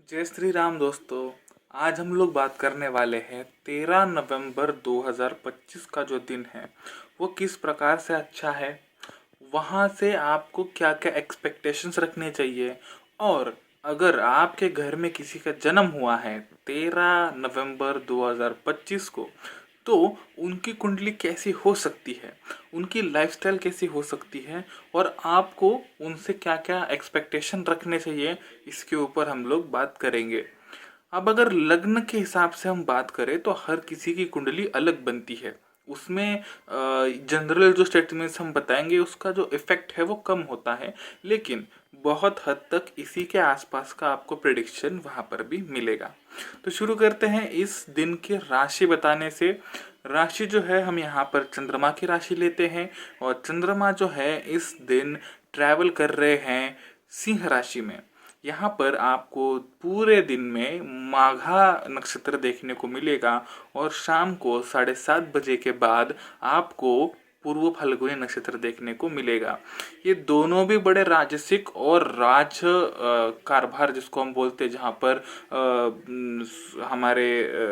जय श्री राम दोस्तों। आज हम लोग बात करने वाले हैं 13 नवंबर 2025 का जो दिन है वो किस प्रकार से अच्छा है, वहाँ से आपको क्या क्या एक्सपेक्टेशंस रखने चाहिए। और अगर आपके घर में किसी का जन्म हुआ है 13 नवंबर 2025 को, तो उनकी कुंडली कैसी हो सकती है, उनकी लाइफस्टाइल कैसी हो सकती है और आपको उनसे क्या क्या एक्सपेक्टेशन रखने चाहिए, इसके ऊपर हम लोग बात करेंगे। अब अगर लग्न के हिसाब से हम बात करें तो हर किसी की कुंडली अलग बनती है। उसमें जनरल जो स्टेटमेंट्स हम बताएंगे उसका जो इफेक्ट है वो कम होता है, लेकिन बहुत हद तक इसी के आसपास का आपको प्रिडिक्शन वहाँ पर भी मिलेगा। तो शुरू करते हैं इस दिन की राशि बताने से। राशि जो है हम यहाँ पर चंद्रमा की राशि लेते हैं और चंद्रमा जो है इस दिन ट्रैवल कर रहे हैं सिंह राशि में। यहाँ पर आपको पूरे दिन में माघा नक्षत्र देखने को मिलेगा और शाम को 7:30 बजे के बाद आपको पूर्व फाल्गुनी नक्षत्र देखने को मिलेगा। ये दोनों भी बड़े राजसिक और कारभार जिसको हम बोलते हैं, जहाँ पर हमारे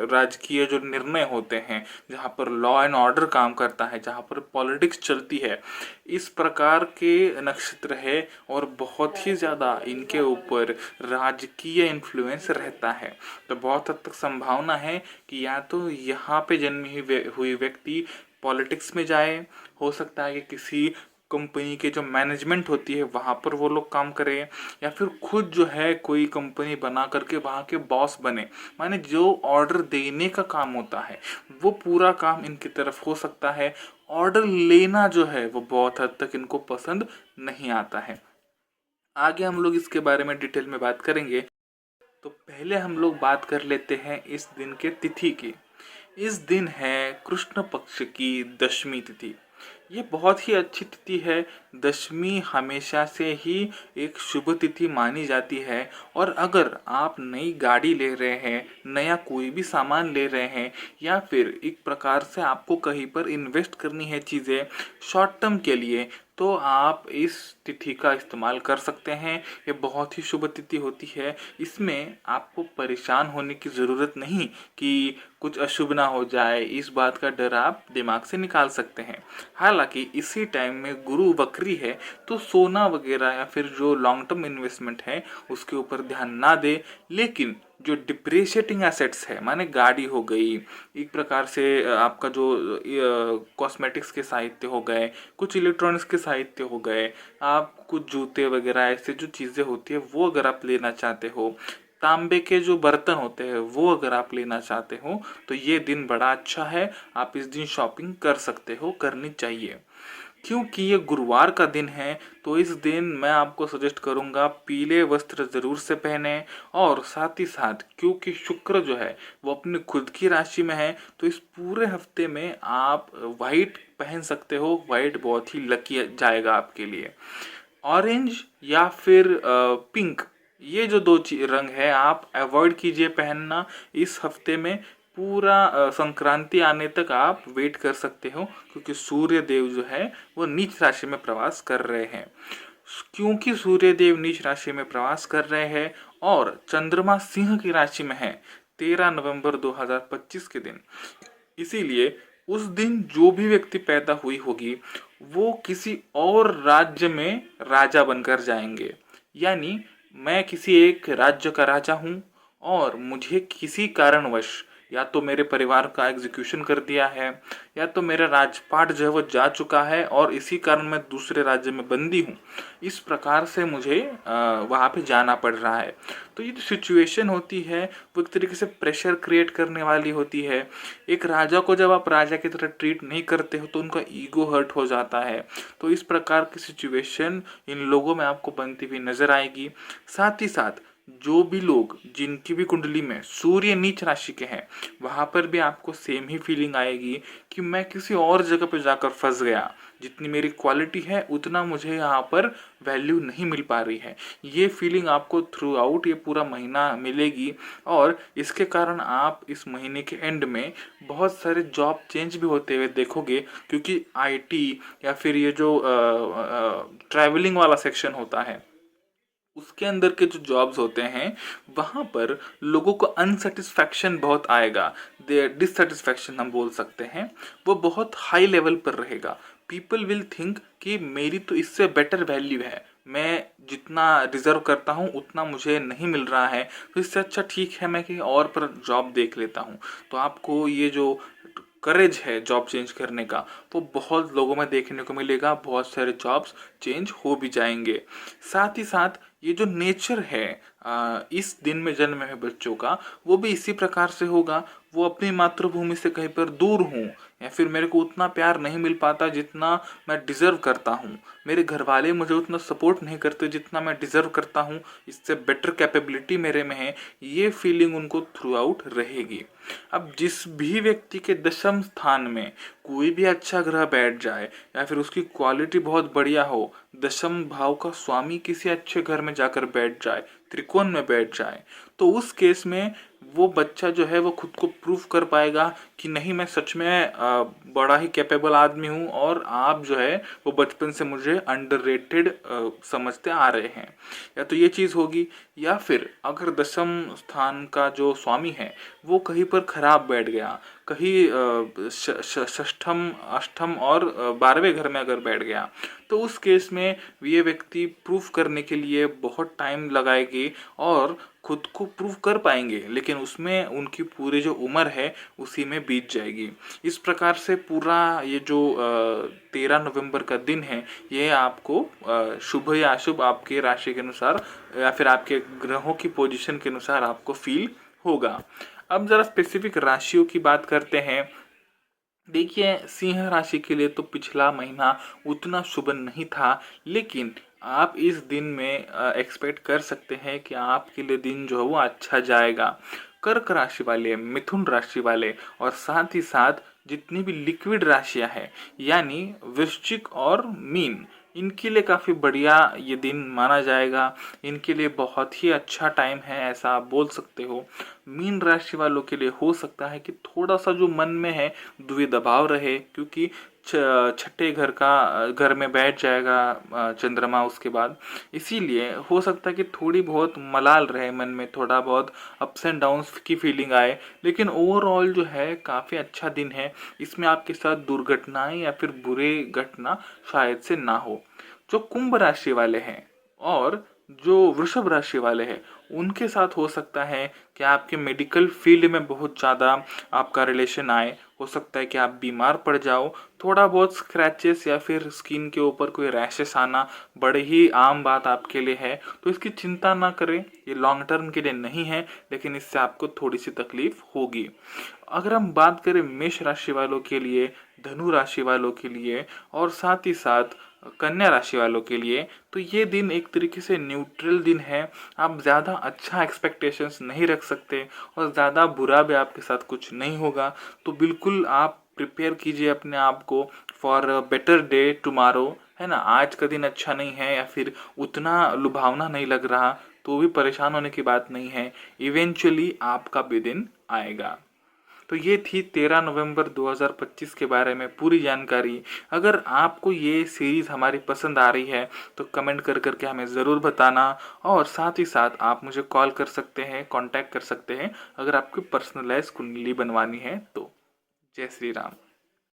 राजकीय जो निर्णय होते हैं, जहाँ पर लॉ एंड ऑर्डर काम करता है, जहाँ पर पॉलिटिक्स चलती है, इस प्रकार के नक्षत्र है और बहुत ही ज़्यादा इनके ऊपर राजकीय इन्फ्लुएंस रहता है। तो बहुत हद तक संभावना है कि या तो यहाँ पे जन्मी हुई व्यक्ति पॉलिटिक्स में जाए, हो सकता है कि किसी कंपनी के जो मैनेजमेंट होती है वहाँ पर वो लोग काम करें, या फिर खुद जो है कोई कंपनी बना करके वहाँ के बॉस बने। माने जो ऑर्डर देने का काम होता है वो पूरा काम इनकी तरफ हो सकता है। ऑर्डर लेना जो है वो बहुत हद तक इनको पसंद नहीं आता है। आगे हम लोग इसके बारे में डिटेल में बात करेंगे। तो पहले हम लोग बात कर लेते हैं इस दिन के तिथि की। इस दिन है कृष्ण पक्ष की दशमी तिथि। ये बहुत ही अच्छी तिथि है। दशमी हमेशा से ही एक शुभ तिथि मानी जाती है। और अगर आप नई गाड़ी ले रहे हैं, नया कोई भी सामान ले रहे हैं, या फिर एक प्रकार से आपको कहीं पर इन्वेस्ट करनी है चीज़ें शॉर्ट टर्म के लिए, तो आप इस तिथि का इस्तेमाल कर सकते हैं। ये बहुत ही शुभ तिथि होती है। इसमें आपको परेशान होने की ज़रूरत नहीं कि कुछ अशुभ ना हो जाए, इस बात का डर आप दिमाग से निकाल सकते हैं। हालांकि इसी टाइम में गुरु वक्री है, तो सोना वगैरह या फिर जो लॉन्ग टर्म इन्वेस्टमेंट है उसके ऊपर ध्यान ना दे। लेकिन जो डिप्रिशिएटिंग एसेट्स है, माने गाड़ी हो गई, एक प्रकार से आपका जो कॉस्मेटिक्स के साहित्य हो गए, कुछ इलेक्ट्रॉनिक्स के साहित्य हो गए, आप कुछ जूते वगैरह ऐसे जो चीज़ें होती है वो अगर आप लेना चाहते हो, तांबे के जो बर्तन होते हैं वो अगर आप लेना चाहते हो, तो ये दिन बड़ा अच्छा है। आप इस दिन शॉपिंग कर सकते हो, करनी चाहिए। क्योंकि ये गुरुवार का दिन है, तो इस दिन मैं आपको सजेस्ट करूंगा पीले वस्त्र ज़रूर से पहने। और साथ ही साथ क्योंकि शुक्र जो है वो अपनी खुद की राशि में है, तो इस पूरे हफ्ते में आप वाइट पहन सकते हो। वाइट बहुत ही लकी जाएगा आपके लिए। ऑरेंज या फिर पिंक, ये जो दो रंग है आप अवॉइड कीजिए पहनना इस हफ्ते में। पूरा संक्रांति आने तक आप वेट कर सकते हो, क्योंकि सूर्य देव जो है वो नीच राशि में प्रवास कर रहे हैं। क्योंकि सूर्य देव नीच राशि में प्रवास कर रहे हैं और चंद्रमा सिंह की राशि में है 13 नवंबर 2025 के दिन, इसीलिए उस दिन जो भी व्यक्ति पैदा हुई होगी वो किसी और राज्य में राजा बनकर जाएंगे। यानी मैं किसी एक राज्य का राजा हूँ और मुझे किसी कारणवश या तो मेरे परिवार का एग्जीक्यूशन कर दिया है, या तो मेरा राजपाट जो है वो जा चुका है और इसी कारण मैं दूसरे राज्य में बंदी हूँ। इस प्रकार से मुझे वहाँ पे जाना पड़ रहा है। तो ये जो सिचुएशन होती है वो एक तरीके से प्रेशर क्रिएट करने वाली होती है। एक राजा को जब आप राजा की तरह ट्रीट नहीं करते हो तो उनका ईगो हर्ट हो जाता है। तो इस प्रकार की सिचुएशन इन लोगों में आपको बनती हुई नजर आएगी। साथ ही साथ जो भी लोग जिनकी भी कुंडली में सूर्य नीच राशि के हैं, वहां पर भी आपको सेम ही फीलिंग आएगी कि मैं किसी और जगह पर जाकर फंस गया। जितनी मेरी क्वालिटी है उतना मुझे यहाँ पर वैल्यू नहीं मिल पा रही है। ये फीलिंग आपको थ्रू आउट ये पूरा महीना मिलेगी। और इसके कारण आप इस महीने के एंड में बहुत सारे जॉब चेंज भी होते हुए देखोगे, क्योंकि आईटी या फिर ये जो ट्रैवलिंग वाला सेक्शन होता है उसके अंदर के जो जॉब्स होते हैं वहाँ पर लोगों को अनसेटिस्फैक्शन बहुत आएगा, डिससेटिस्फैक्शन हम बोल सकते हैं, वो बहुत हाई लेवल पर रहेगा। पीपल विल थिंक कि मेरी तो इससे बेटर वैल्यू है, मैं जितना डिज़र्व करता हूँ उतना मुझे नहीं मिल रहा है, तो इससे अच्छा ठीक है मैं कहीं और पर जॉब देख लेता हूँ। तो आपको ये जो करेज है जॉब चेंज करने का, वो बहुत लोगों में देखने को मिलेगा, बहुत सारे जॉब्स चेंज हो भी जाएंगे। साथ ही साथ ये जो नेचर है इस दिन में जन्मे हुए बच्चों का, वो भी इसी प्रकार से होगा। वो अपनी मातृभूमि से कहीं पर दूर हूँ, या फिर मेरे को उतना प्यार नहीं मिल पाता जितना मैं डिज़र्व करता हूँ, मेरे घर वाले मुझे उतना सपोर्ट नहीं करते जितना मैं डिज़र्व करता हूँ, इससे बेटर कैपेबिलिटी मेरे में है, ये फीलिंग उनको थ्रू आउट रहेगी। अब जिस भी व्यक्ति के दशम स्थान में कोई भी अच्छा ग्रह बैठ जाए, या फिर उसकी क्वालिटी बहुत बढ़िया हो, दशम भाव का स्वामी किसी अच्छे घर में जाकर बैठ जाए, त्रिकोण में बैठ जाए, तो उस केस में वो बच्चा जो है वो खुद को प्रूव कर पाएगा कि नहीं, मैं सच में बड़ा ही कैपेबल आदमी हूँ, और आप जो है वो बचपन से मुझे अंडररेटेड समझते आ रहे हैं। या तो ये चीज़ होगी, या फिर अगर दशम स्थान का जो स्वामी है वो कहीं पर खराब बैठ गया, कहीं षष्ठम अष्टम और 12वें घर में अगर बैठ गया, तो उस केस में ये व्यक्ति प्रूफ करने के लिए बहुत टाइम लगाएगी और खुद को प्रूव कर पाएंगे, लेकिन उसमें उनकी पूरी जो उम्र है उसी में बीत जाएगी। इस प्रकार से पूरा ये जो 13 नवंबर का दिन है, ये आपको शुभ या अशुभ आपके राशि के अनुसार या फिर आपके ग्रहों की पोजीशन के अनुसार आपको फील होगा। अब ज़रा स्पेसिफिक राशियों की बात करते हैं। देखिए, सिंह राशि के लिए तो पिछला महीना उतना शुभ नहीं था, लेकिन आप इस दिन में एक्सपेक्ट कर सकते हैं कि आपके लिए दिन जो है वो अच्छा जाएगा। कर्क राशि वाले, मिथुन राशि वाले, और साथ ही साथ जितनी भी लिक्विड राशियां हैं, यानी वृश्चिक और मीन, इनके लिए काफ़ी बढ़िया ये दिन माना जाएगा। इनके लिए बहुत ही अच्छा टाइम है, ऐसा आप बोल सकते हो। मीन राशि वालों के लिए हो सकता है कि थोड़ा सा जो मन में है द्विधा दबाव रहे, क्योंकि छठे घर में बैठ जाएगा चंद्रमा उसके बाद, इसीलिए हो सकता है कि थोड़ी बहुत मलाल रहे मन में, थोड़ा बहुत अप्स एंड डाउन्स की फीलिंग आए, लेकिन ओवरऑल जो है काफ़ी अच्छा दिन है। इसमें आपके साथ दुर्घटनाएं या फिर बुरे घटना शायद से ना हो। जो कुंभ राशि वाले हैं और जो वृषभ राशि वाले हैं, उनके साथ हो सकता है कि आपके मेडिकल फील्ड में बहुत ज़्यादा आपका रिलेशन आए, हो सकता है कि आप बीमार पड़ जाओ, थोड़ा बहुत स्क्रैचेस या फिर स्किन के ऊपर कोई रैशेस आना बड़े ही आम बात आपके लिए है, तो इसकी चिंता ना करें, ये लॉन्ग टर्म के लिए नहीं है, लेकिन इससे आपको थोड़ी सी तकलीफ होगी। अगर हम बात करें मेष राशि वालों के लिए, धनु राशि वालों के लिए, और साथ ही साथ कन्या राशि वालों के लिए, तो ये दिन एक तरीके से न्यूट्रल दिन है। आप ज़्यादा अच्छा एक्सपेक्टेशंस नहीं रख सकते, और ज़्यादा बुरा भी आपके साथ कुछ नहीं होगा। तो बिल्कुल आप प्रिपेयर कीजिए अपने आप को फॉर बेटर डे टुमारो, है ना। आज का दिन अच्छा नहीं है या फिर उतना लुभावना नहीं लग रहा, तो भी परेशान होने की बात नहीं है, इवेंचुअली आपका भी दिन आएगा। तो ये थी 13 नवंबर 2025 के बारे में पूरी जानकारी। अगर आपको ये सीरीज़ हमारी पसंद आ रही है तो कमेंट कर करके हमें ज़रूर बताना, और साथ ही साथ आप मुझे कॉल कर सकते हैं, कांटेक्ट कर सकते हैं अगर आपकी पर्सनलाइज कुंडली बनवानी है तो। जय श्री राम।